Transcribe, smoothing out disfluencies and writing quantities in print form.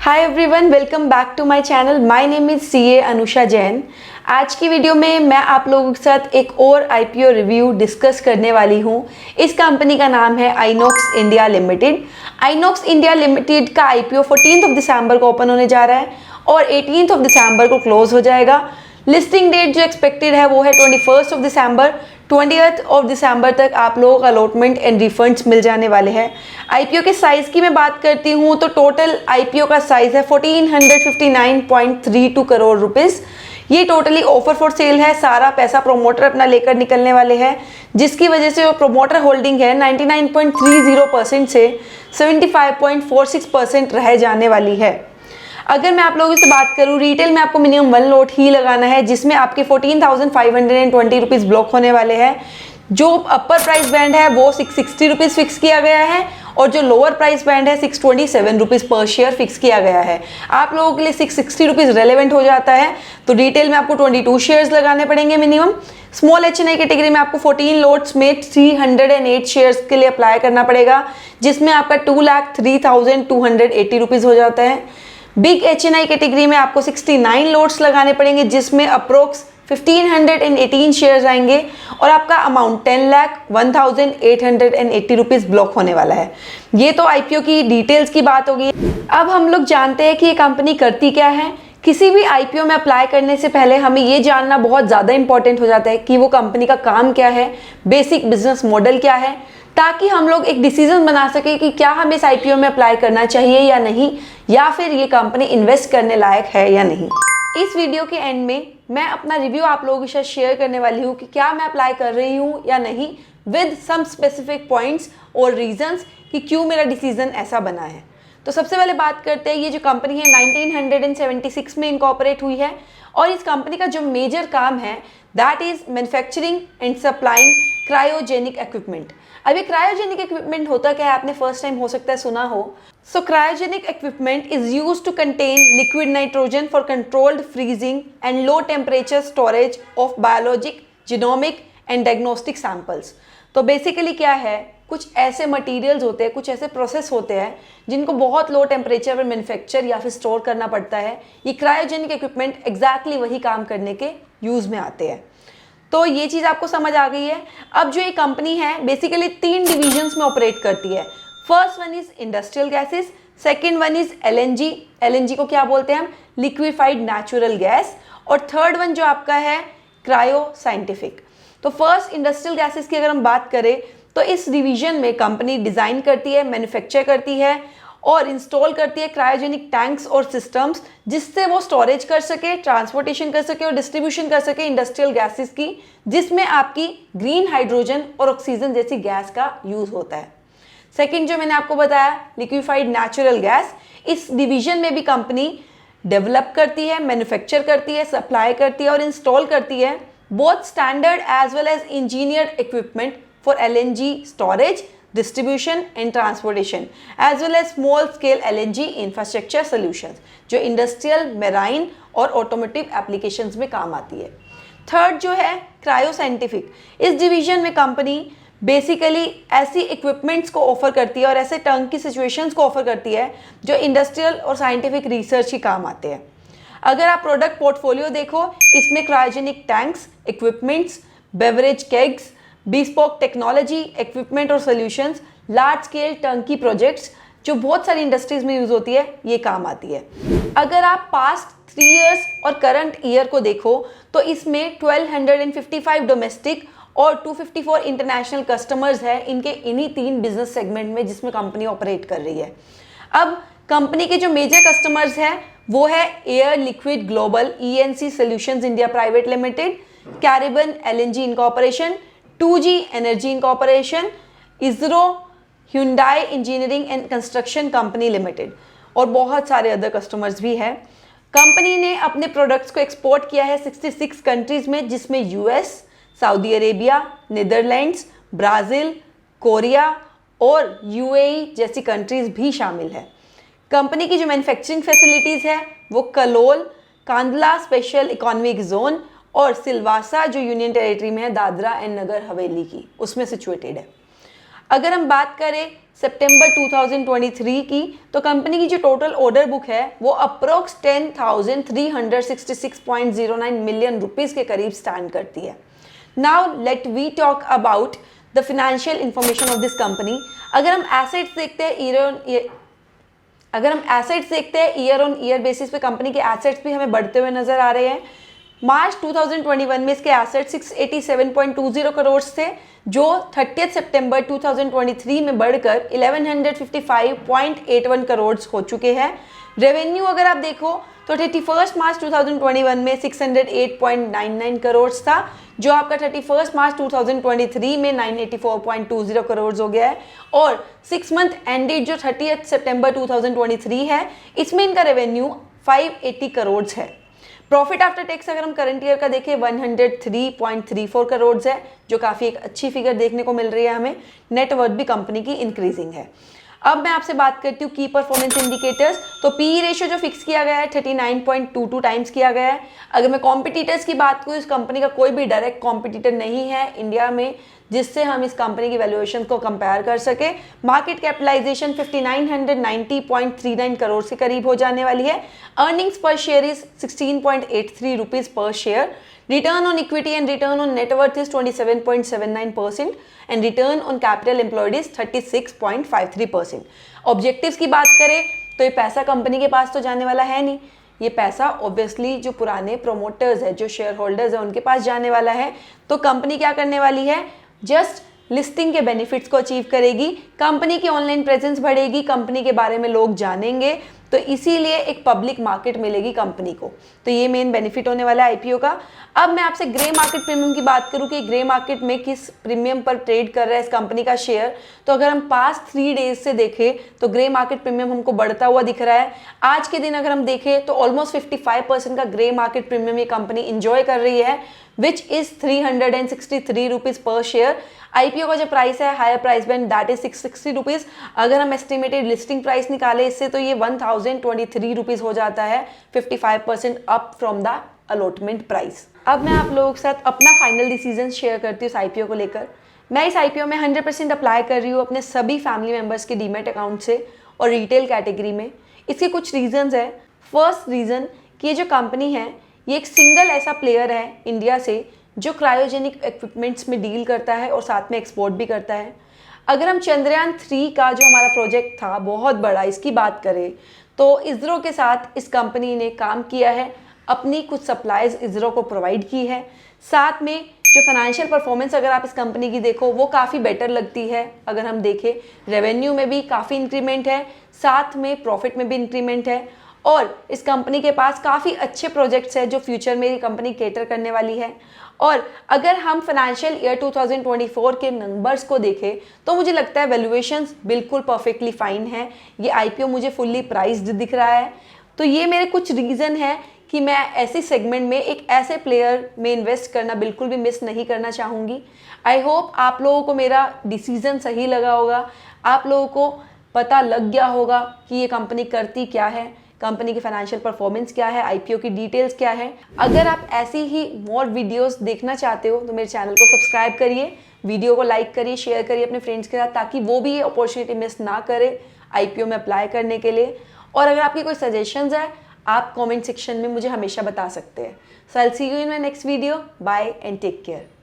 Hi everyone, welcome back to my channel. My name is CA Anusha Jain. आज की video में मैं आप लोगों के साथ एक और आईपीओ रिव्यू डिस्कस करने वाली हूँ। इस कंपनी का नाम है INOX India limited. INOX India limited का आईपीओ 14 दिसंबर को ओपन होने जा रहा है और 18 दिसंबर को क्लोज हो जाएगा। लिस्टिंग डेट जो एक्सपेक्टेड है वो है 21 दिसंबर। 20 दिसंबर तक आप लोगों को अलॉटमेंट एंड रिफंड्स मिल जाने वाले हैं। आईपीओ के साइज़ की मैं बात करती हूँ तो टोटल आईपीओ का साइज़ है 1459.32 करोड़ रुपीज़। ये टोटली ऑफर फॉर सेल है। सारा पैसा प्रोमोटर अपना लेकर निकलने वाले हैं, जिसकी वजह से जो प्रोमोटर होल्डिंग है 99.30% से 75.46% रह जाने वाली है। अगर मैं आप लोगों से बात करूं, रिटेल में आपको मिनिमम 1 लॉट ही लगाना है, जिसमें आपके 14,520 रुपीज़ ब्लॉक होने वाले हैं। जो अपर प्राइस बैंड है वो 660 रुपीज़ फिक्स किया गया है और जो लोअर प्राइस बैंड है 627 रुपीज़ पर शेयर फिक्स किया गया है। आप लोगों के लिए 660 रुपीज़ रेलेवेंट हो जाता है, तो रिटेल में आपको 22 शेयर्स लगाने पड़ेंगे मिनिमम। स्मॉल एचएनआई कैटेगरी में आपको 14 लॉट्स में 308 शेयर्स के लिए अप्लाई करना पड़ेगा, जिसमें आपका 2,03,280 रुपीज़ हो जाता है। बिग एचएनआई कैटेगरी में आपको 69 लॉट्स लगाने पड़ेंगे, जिसमें अप्रोक्स 1518 शेयर्स आएंगे और आपका अमाउंट 10,01,880 रुपीज़ ब्लॉक होने वाला है। ये तो आईपीओ की डिटेल्स की बात होगी। अब हम लोग जानते हैं कि ये कंपनी करती क्या है। किसी भी आईपीओ में अप्लाई करने से पहले हमें ये जानना बहुत ज़्यादा इंपॉर्टेंट हो जाता है कि वो कंपनी का काम क्या है, बेसिक बिजनेस मॉडल क्या है, ताकि हम लोग एक डिसीजन बना सके कि क्या हमें इस आईपीओ में अप्लाई करना चाहिए या नहीं, या फिर ये कंपनी इन्वेस्ट करने लायक है या नहीं। इस वीडियो के एंड में मैं अपना रिव्यू आप लोगों के साथ शेयर करने वाली हूँ कि क्या मैं अप्लाई कर रही हूँ या नहीं, विद सम स्पेसिफिक पॉइंट्स और रीजंस कि क्यों मेरा डिसीजन ऐसा बना है। तो सबसे पहले बात करते हैं, ये जो कंपनी है 1976 में इनकॉर्पोरेट हुई है और इस कंपनी का जो मेजर काम है that is manufacturing and supplying cryogenic equipment. अभी क्रायोजेनिक इक्विपमेंट होता क्या है, आपने फर्स्ट टाइम हो सकता है सुना हो। So cryogenic equipment is used to contain liquid nitrogen for controlled freezing and low temperature storage of biologic, genomic and diagnostic samples. तो बेसिकली क्या है, कुछ ऐसे मटेरियल्स होते हैं, कुछ ऐसे प्रोसेस होते हैं जिनको बहुत लो टेम्परेचर पर मैन्युफैक्चर या फिर स्टोर करना पड़ता है। ये क्रायोजेनिक इक्विपमेंट एग्जैक्टली वही काम करने के यूज़ में आते हैं। तो ये चीज़ आपको समझ आ गई है। अब जो ये कंपनी है बेसिकली 3 डिविजन्स में ऑपरेट करती है। First one is industrial gases, second one is LNG. LNG को क्या बोलते हैं हम, लिक्विफाइड नेचुरल गैस। और थर्ड वन जो आपका है क्रायो साइंटिफिक। तो फर्स्ट इंडस्ट्रियल गैसेस की अगर हम बात करें तो इस डिवीजन में कंपनी डिज़ाइन करती है, मैन्युफैक्चर करती है और इंस्टॉल करती है क्रायोजेनिक टैंक्स और सिस्टम्स, जिससे वो स्टोरेज कर सके, ट्रांसपोर्टेशन कर सके और डिस्ट्रीब्यूशन कर सके इंडस्ट्रियल गैसेस की, जिसमें आपकी ग्रीन हाइड्रोजन और ऑक्सीजन जैसी गैस का यूज़ होता है। सेकंड जो मैंने आपको बताया लिक्विफाइड नेचुरल गैस, इस डिवीजन में भी कंपनी डेवलप करती है, मैन्युफैक्चर करती है, सप्लाई करती है और इंस्टॉल करती है both standard as well as engineered equipment for LNG storage, distribution and transportation as well as small scale LNG infrastructure solutions, जो इंडस्ट्रियल, मेराइन और ऑटोमोटिव एप्लीकेशंस में काम आती है। थर्ड जो है क्रायो साइंटिफिक, इस डिवीजन में कंपनी बेसिकली ऐसी इक्विपमेंट्स को ऑफर करती है और ऐसे टंग की सिचुएशंस को ऑफर करती है जो इंडस्ट्रियल और साइंटिफिक रिसर्च के काम आते हैं। अगर आप प्रोडक्ट पोर्टफोलियो देखो, इसमें cryogenic tanks, equipments, beverage kegs, bespoke technology, equipment और सॉल्यूशंस, लार्ज स्केल टंकी प्रोजेक्ट्स जो बहुत सारी इंडस्ट्रीज में यूज होती है, ये काम आती है। अगर आप पास्ट 3 इयर्स और करंट ईयर को देखो तो इसमें 1255 डोमेस्टिक और 254 इंटरनेशनल कस्टमर्स है इनके इन्हीं 3 बिजनेस सेगमेंट में जिसमें कंपनी ऑपरेट कर रही है। अब कंपनी के जो मेजर कस्टमर्स हैं वो है Air Liquide Global, ENC solutions India private limited, Caribbean LNG incorporation, 2G energy incorporation, ISRO, Hyundai engineering and construction company limited और बहुत सारे अदर कस्टमर्स भी हैं। कंपनी ने अपने प्रोडक्ट्स को एक्सपोर्ट किया है 66 कंट्रीज़ में, जिसमें US, Saudi Arabia, Netherlands, Brazil, Korea और UAE जैसी कंट्रीज़ भी शामिल है। कंपनी की जो मैन्युफैक्चरिंग फैसिलिटीज़ है वो Kalol, Kandla special economic zone और सिलवासा जो यूनियन टेरिटरी में है दादरा एंड नगर हवेली की, उसमें सिचुएटेड है। अगर हम बात करें सितंबर 2023 की, तो कंपनी की जो टोटल ऑर्डर बुक है वो अप्रोक्स 10,366.09 मिलियन रुपीस के करीब स्टैंड करती है। Now let we talk about the financial information of this company. अगर हम एसेट्स देखते हैं ईयर ऑन ईयर बेसिस पे कंपनी के एसेट्स भी हमें बढ़ते हुए नजर आ रहे हैं। मार्च 2021 में इसके एसेट्स 687.20 करोड़ थे, जो 30 सितंबर 2023 में बढ़कर 1155.81 करोड़ हो चुके हैं। रेवेन्यू अगर आप देखो तो 31 मार्च 2021 में 608.99 करोड़ था, जो आपका 31 मार्च 2023 में 984.20 करोड़ हो गया है। और 6 मंथ एंडेड जो 30 सितंबर 2023 है, इसमें इनका रेवेन्यू 580 करोड़ है। प्रॉफिट आफ्टर टैक्स अगर हम करंट ईयर का देखें 103.34 करोड़ है, जो काफ़ी एक अच्छी फिगर देखने को मिल रही है हमें। नेटवर्थ भी कंपनी की इंक्रीजिंग है। अब मैं आपसे बात करती हूँ की परफॉर्मेंस इंडिकेटर्स। तो पी रेशियो जो फिक्स किया गया है 39.22 टाइम्स किया गया है। अगर मैं कॉम्पिटिटर्स की बात करूँ, इस कंपनी का कोई भी डायरेक्ट कॉम्पिटिटर नहीं है इंडिया में जिससे हम इस कंपनी की वैल्यूएशन को कंपेयर कर सके। मार्केट कैपिटलाइजेशन 5990.39 करोड़ के करीब हो जाने वाली है। अर्निंग्स पर share is 16.83 rupees per share. Return on equity and return on net worth is 27.79% and return on capital employed is 36.53%। Objectives की बात करें तो ये पैसा कंपनी के पास तो जाने वाला है नहीं, ये पैसा ऑब्वियसली जो पुराने प्रोमोटर्स है, जो शेयर होल्डर्स है, उनके पास जाने वाला है। तो कंपनी क्या करने वाली है, जस्ट लिस्टिंग के बेनिफिट्स को अचीव करेगी, कंपनी की ऑनलाइन प्रेजेंस बढ़ेगी, कंपनी के बारे में लोग जानेंगे, तो इसीलिए एक पब्लिक मार्केट मिलेगी कंपनी को। तो ये मेन बेनिफिट होने वाला है आईपीओ का। अब मैं आपसे ग्रे मार्केट प्रीमियम की बात करूं कि ग्रे मार्केट में किस प्रीमियम पर ट्रेड कर रहा है इस कंपनी का शेयर, तो अगर हम पास्ट 3 डेज से देखें तो ग्रे मार्केट प्रीमियम हमको बढ़ता हुआ दिख रहा है। आज के दिन अगर हम देखें तो ऑलमोस्ट 55% का ग्रे मार्केट प्रीमियम ये कंपनी इंजॉय कर रही है, which is 363 rupees per share. IPO का जो प्राइस है higher price band that is 660 rupees. अगर हम एस्टिमेटेड लिस्टिंग प्राइस निकाले इससे तो ये 1023 रुपीज हो जाता है, 55% up from the allotment price. अब मैं आप लोगों के साथ अपना फाइनल डिसीजन शेयर करती हूँ इस आईपीओ को लेकर। मैं इस आईपीओ में 100% अप्लाई कर रही हूँ अपने सभी फैमिली मेंबर्स के डीमेट अकाउंट से और रिटेल कैटेगरी में। इसके कुछ रीजंस है। फर्स्ट रीजन कि ये जो कंपनी है ये एक सिंगल ऐसा प्लेयर है इंडिया से जो क्रायोजेनिक इक्विपमेंट्स में डील करता है और साथ में एक्सपोर्ट भी करता है। अगर हम चंद्रयान 3 का जो हमारा प्रोजेक्ट था बहुत बड़ा, इसकी बात करें तो इसरो के साथ इस कंपनी ने काम किया है, अपनी कुछ सप्लाईज इसरो को प्रोवाइड की है। साथ में जो फाइनेंशियल परफॉर्मेंस अगर आप इस कंपनी की देखो वो काफ़ी बेटर लगती है। अगर हम देखें रेवेन्यू में भी काफ़ी इंक्रीमेंट है, साथ में प्रॉफिट में भी इंक्रीमेंट है और इस कंपनी के पास काफ़ी अच्छे प्रोजेक्ट्स हैं जो फ्यूचर में ये कंपनी केटर करने वाली है। और अगर हम फाइनेंशियल ईयर 2024 के नंबर्स को देखें तो मुझे लगता है वैल्यूएशंस बिल्कुल परफेक्टली फाइन है। ये आईपीओ मुझे फुल्ली प्राइस्ड दिख रहा है। तो ये मेरे कुछ रीज़न है कि मैं ऐसी सेगमेंट में एक ऐसे प्लेयर में इन्वेस्ट करना बिल्कुल भी मिस नहीं करना चाहूँगी। आई होप आप लोगों को मेरा डिसीज़न सही लगा होगा, आप लोगों को पता लग गया होगा कि ये कंपनी करती क्या है, कंपनी की फाइनेंशियल परफॉर्मेंस क्या है, आईपीओ की डिटेल्स क्या है। अगर आप ऐसी ही मोर वीडियोस देखना चाहते हो तो मेरे चैनल को सब्सक्राइब करिए, वीडियो को लाइक करिए, शेयर करिए अपने फ्रेंड्स के साथ ताकि वो भी ये अपॉर्चुनिटी मिस ना करे आईपीओ में अप्लाई करने के लिए। और अगर आपकी कोई सजेशंस है आप कमेंट सेक्शन में मुझे हमेशा बता सकते हैं। So I will see you in my next video. Bye and take care.